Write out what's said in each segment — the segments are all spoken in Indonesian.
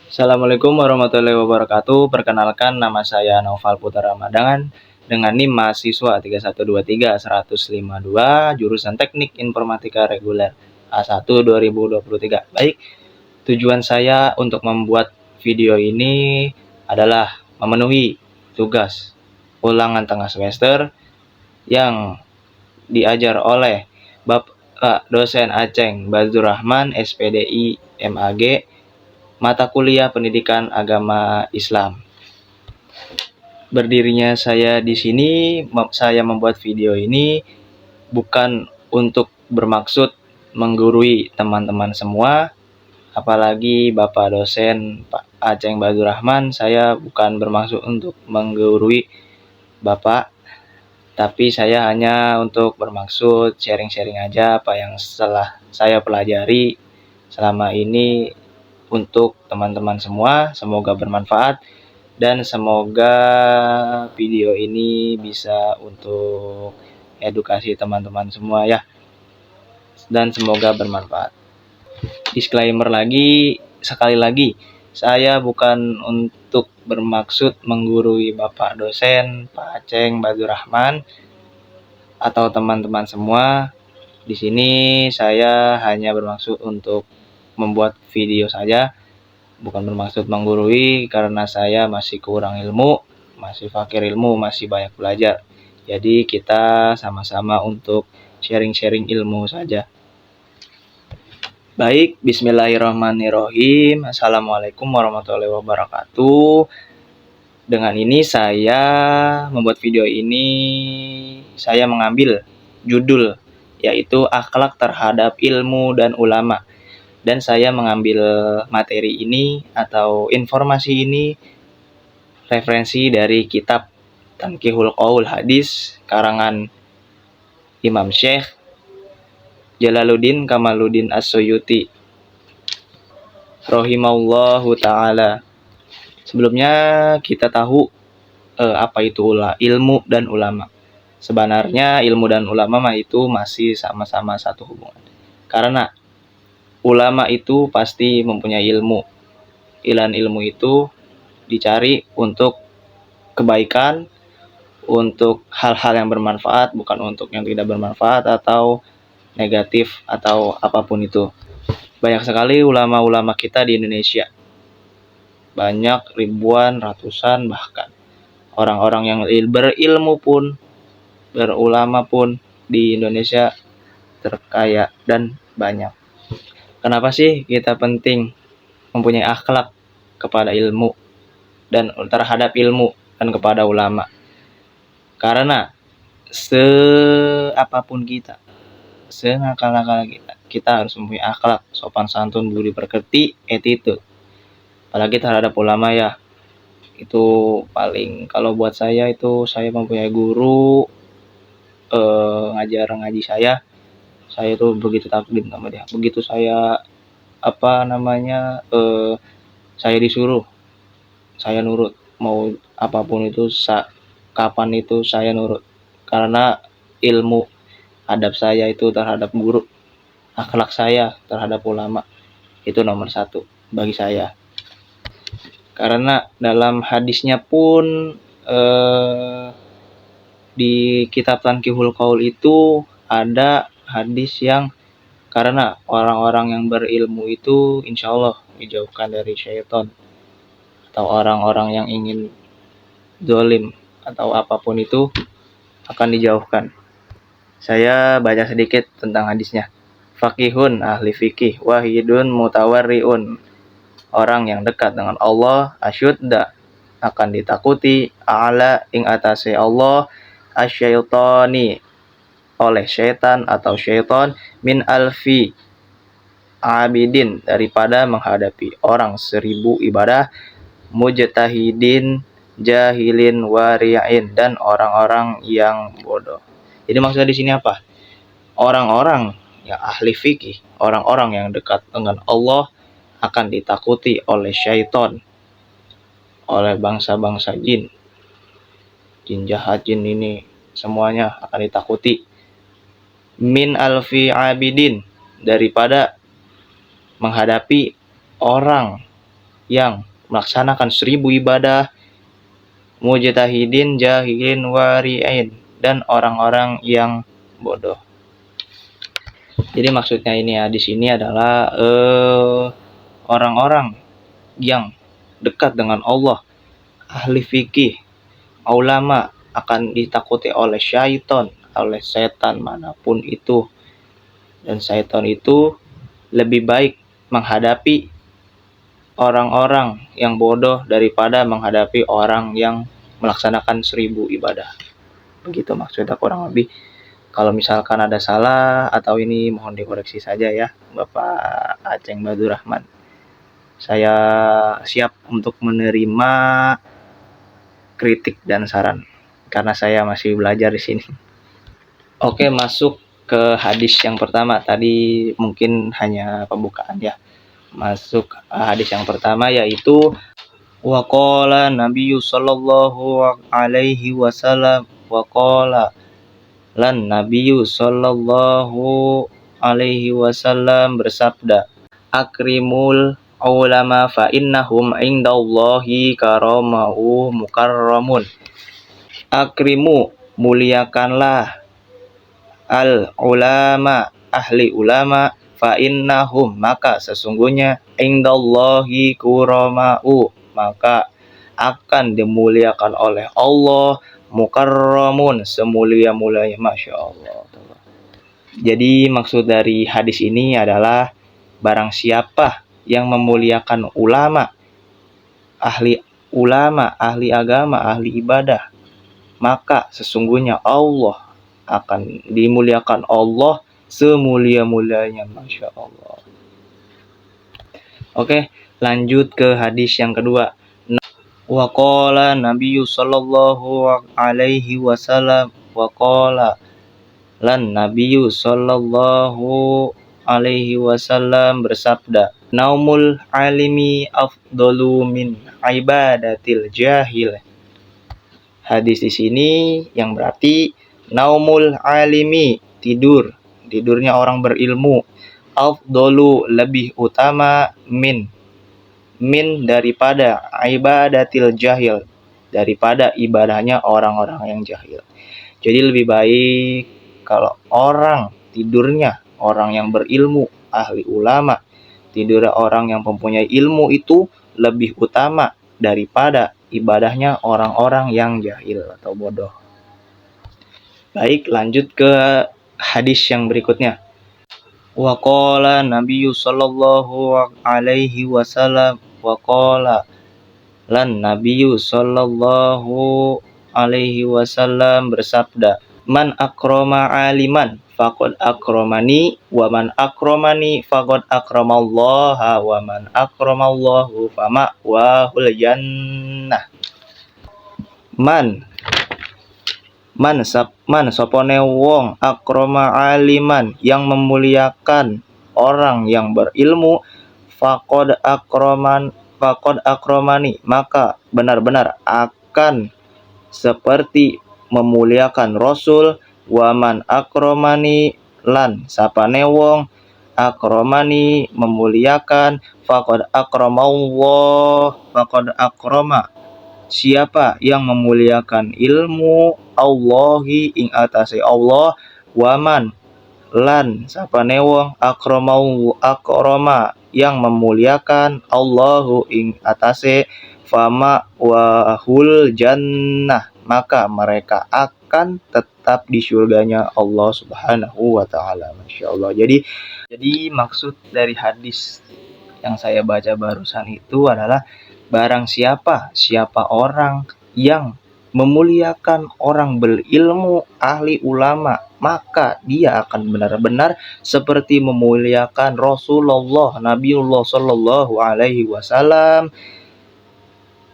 Assalamualaikum warahmatullahi wabarakatuh. Perkenalkan, nama saya Naufal Putra Ramadan dengan NIM mahasiswa 3123152 jurusan Teknik Informatika Reguler A1 2023. Baik, tujuan saya untuk membuat video ini adalah memenuhi tugas ulangan tengah semester yang diajar oleh Bapak dosen Aceng Bazur Rahman, SPDI MAG, mata kuliah Pendidikan Agama Islam. Berdirinya saya di sini, saya membuat video ini bukan untuk bermaksud menggurui teman-teman semua, apalagi Bapak dosen Pak Aceng Bazur Rahman. Saya bukan bermaksud untuk menggurui Bapak, tapi saya hanya untuk bermaksud sharing-sharing aja apa yang setelah saya pelajari selama ini untuk teman-teman semua. Semoga bermanfaat dan semoga video ini bisa untuk edukasi teman-teman semua ya, dan semoga bermanfaat. Disclaimer lagi, sekali lagi, saya bukan untuk bermaksud menggurui Bapak dosen Pak Aceng Bazur Rahman atau teman-teman semua. Di sini saya hanya bermaksud untuk membuat video saja, bukan bermaksud menggurui, karena saya masih kurang ilmu, masih fakir ilmu, masih banyak belajar. Jadi kita sama-sama untuk sharing-sharing ilmu saja. Baik, bismillahirrahmanirrahim. Assalamualaikum warahmatullahi wabarakatuh. Dengan ini saya membuat video ini, saya mengambil judul yaitu akhlak terhadap ilmu dan ulama. Dan saya mengambil materi ini atau informasi ini referensi dari kitab Tanqihul Qaul Hadis karangan Imam Syekh Jalaluddin Kamaluddin As-Suyuti rahimahullahu ta'ala. Sebelumnya kita tahu apa itu ilmu dan ulama. Sebenarnya ilmu dan ulama itu masih sama-sama satu hubungan. Karena ulama itu pasti mempunyai ilmu. Ilmu itu dicari untuk kebaikan, untuk hal-hal yang bermanfaat, bukan untuk yang tidak bermanfaat atau negatif atau apapun itu. Banyak sekali ulama-ulama kita di Indonesia. Banyak, ribuan, ratusan bahkan. Orang-orang yang berilmu pun, berulama pun di Indonesia terkaya dan banyak. Kenapa sih kita penting mempunyai akhlak kepada ilmu dan terhadap ilmu dan kepada ulama? Karena seapapun kita, senakal-nakal kita harus mempunyai akhlak, sopan santun, budi pekerti, attitude. Apalagi terhadap ulama ya. Itu paling, kalau buat saya itu, saya mempunyai guru ngaji saya itu begitu takdim sama dia. Begitu saya saya disuruh, saya nurut, mau apapun itu, kapan itu saya nurut, karena ilmu, adab saya itu terhadap guru, akhlak saya terhadap ulama itu nomor satu bagi saya. Karena dalam hadisnya pun di kitab Tanqihul Qaul itu ada hadis yang, karena orang-orang yang berilmu itu insya Allah dijauhkan dari syaitan atau orang-orang yang ingin zalim atau apapun itu akan dijauhkan. Saya baca sedikit tentang hadisnya. Faqihun, ahli fikih, wahidun mutawarriun, orang yang dekat dengan Allah, asyudda, akan ditakuti, a'la, ing atase Allah, asyaitani, oleh syaitan atau syaitan, min alfi abidin, daripada menghadapi orang 1000 ibadah, mujtahidin, jahilin, wari'in, dan orang-orang yang bodoh. Jadi maksudnya di sini apa? Orang-orang yang ahli fikih, orang-orang yang dekat dengan Allah akan ditakuti oleh syaitan, oleh bangsa-bangsa jin. Jin jahat, jin ini semuanya akan ditakuti. Min alfi abidin, daripada menghadapi orang yang melaksanakan 1000 ibadah, mujtahidin, jahilin, wari'in, dan orang-orang yang bodoh. Jadi maksudnya ini ya, di sini adalah orang-orang yang dekat dengan Allah, ahli fikih, ulama, akan ditakuti oleh syaitan, oleh setan manapun itu. Dan syaitan itu lebih baik menghadapi orang-orang yang bodoh daripada menghadapi orang yang melaksanakan 1000 ibadah. Begitu maksudnya kurang lebih. Kalau misalkan ada salah atau ini mohon dikoreksi saja ya, Bapak Aceng Badur Rahman. Saya siap untuk menerima kritik dan saran karena saya masih belajar di sini. Oke, masuk ke hadis yang pertama. Tadi mungkin hanya pembukaan ya. Masuk hadis yang pertama yaitu waqala Nabi sallallahu alaihi wasallam waqala lan Nabi sallallahu alaihi wasallam bersabda, akrimul ulama fa innahum indallahi karamau mukarramun. Akrimu, muliakanlah al ulama, ahli ulama, fa innahum, maka sesungguhnya indallahi kuramau, maka akan dimuliakan oleh Allah, mukarramun, semulia-mulianya. Masya Allah. Jadi maksud dari hadis ini adalah barang siapa yang memuliakan ulama, ahli agama, ahli ibadah, maka sesungguhnya Allah akan dimuliakan Allah semulia-mulianya. Masya Allah. Oke, lanjut ke hadis yang kedua. Waqala Nabi sallallahu alaihi wasallam waqala lan Nabi sallallahu alaihi wasallam bersabda, naumul alimi afdalu min ibadatil jahil. Hadis di sini yang berarti naumul alimi, tidurnya orang berilmu, afdalu, lebih utama, min daripada ibadatil jahil, daripada ibadahnya orang-orang yang jahil. Jadi lebih baik kalau orang tidurnya orang yang berilmu, ahli ulama, tidurnya orang yang mempunyai ilmu itu lebih utama daripada ibadahnya orang-orang yang jahil atau bodoh. Baik, lanjut ke hadis yang berikutnya. Waqala Nabi sallallahu alaihi wasallam waqala lan Nabi sallallahu alaihi wasallam bersabda, man akrama aliman faqad akramani wa man akramani faqad akramallaha wa man akramallahu fama wahul jannah. Man sopone wong akrama aliman, yang memuliakan orang yang berilmu, faqad akramani, maka benar-benar akan seperti memuliakan Rasul. Waman akramani, lan sapane wong akramani, memuliakan, faqad akrama, siapa yang memuliakan ilmu, Allahi, ing atase Allah, waman lan sapane wong akrama, yang memuliakan Allahu ing atase, fama wahul jannah, maka mereka akan tetap di surganya Allah Subhanahu wa taala. Masya Allah. Jadi maksud dari hadis yang saya baca barusan itu adalah barang siapa orang yang memuliakan orang berilmu, ahli ulama, maka dia akan benar-benar seperti memuliakan Rasulullah, Nabiullah sallallahu alaihi wasallam,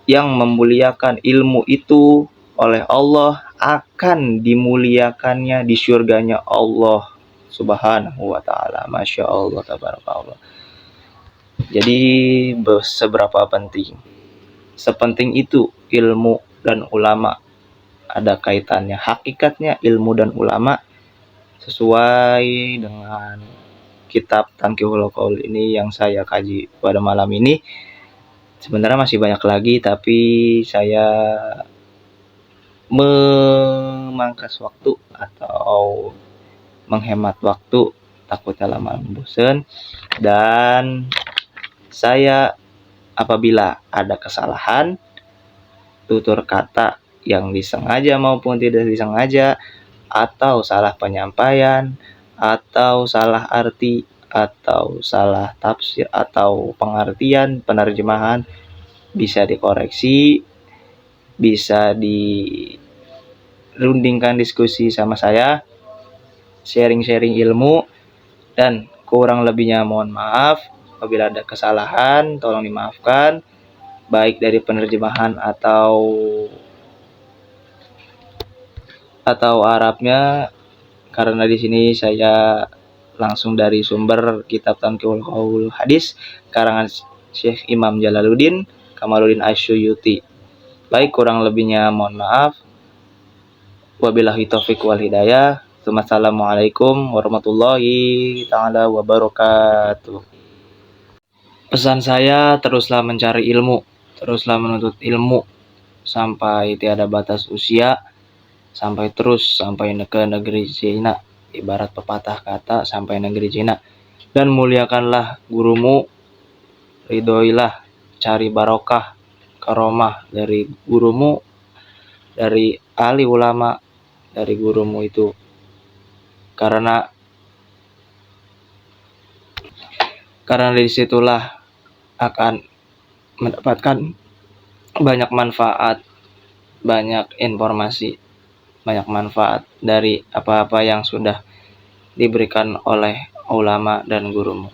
yang memuliakan ilmu itu oleh Allah akan dimuliakannya di surganya Allah Subhanahu wa taala. Masya Allah, tabarakallah. Jadi seberapa penting? Sepenting itu ilmu dan ulama, ada kaitannya. Hakikatnya ilmu dan ulama sesuai dengan kitab Tanqihul Qaul ini yang saya kaji pada malam ini. Sebenarnya masih banyak lagi, tapi saya memangkas waktu atau menghemat waktu, takutnya lama bosan. Dan saya apabila ada kesalahan tutur kata yang disengaja maupun tidak disengaja, atau salah penyampaian, atau salah arti, atau salah tafsir, atau pengertian, penerjemahan, bisa dikoreksi, bisa dirundingkan diskusi sama saya, sharing-sharing ilmu, dan kurang lebihnya mohon maaf. Apabila ada kesalahan, tolong dimaafkan, baik dari penerjemahan atau Arabnya, karena di sini saya langsung dari sumber kitab Tanqiul Qaul Hadis karangan Syekh Imam Jalaluddin Kamaluddin Asyuyuti. Baik, kurang lebihnya mohon maaf. Wabillahi taufiq wal hidayah. Wassalamualaikum warahmatullahi taala wabarakatuh. Pesan saya, teruslah mencari ilmu, teruslah menuntut ilmu sampai tiada batas usia, sampai ke negeri Cina. Ibarat pepatah kata, sampai negeri Cina. Dan muliakanlah gurumu, ridhoilah, cari barokah, karomah dari gurumu, dari ahli ulama, dari gurumu itu. Karena disitulah akan mendapatkan banyak manfaat, banyak informasi, banyak manfaat dari apa-apa yang sudah diberikan oleh ulama dan gurumu.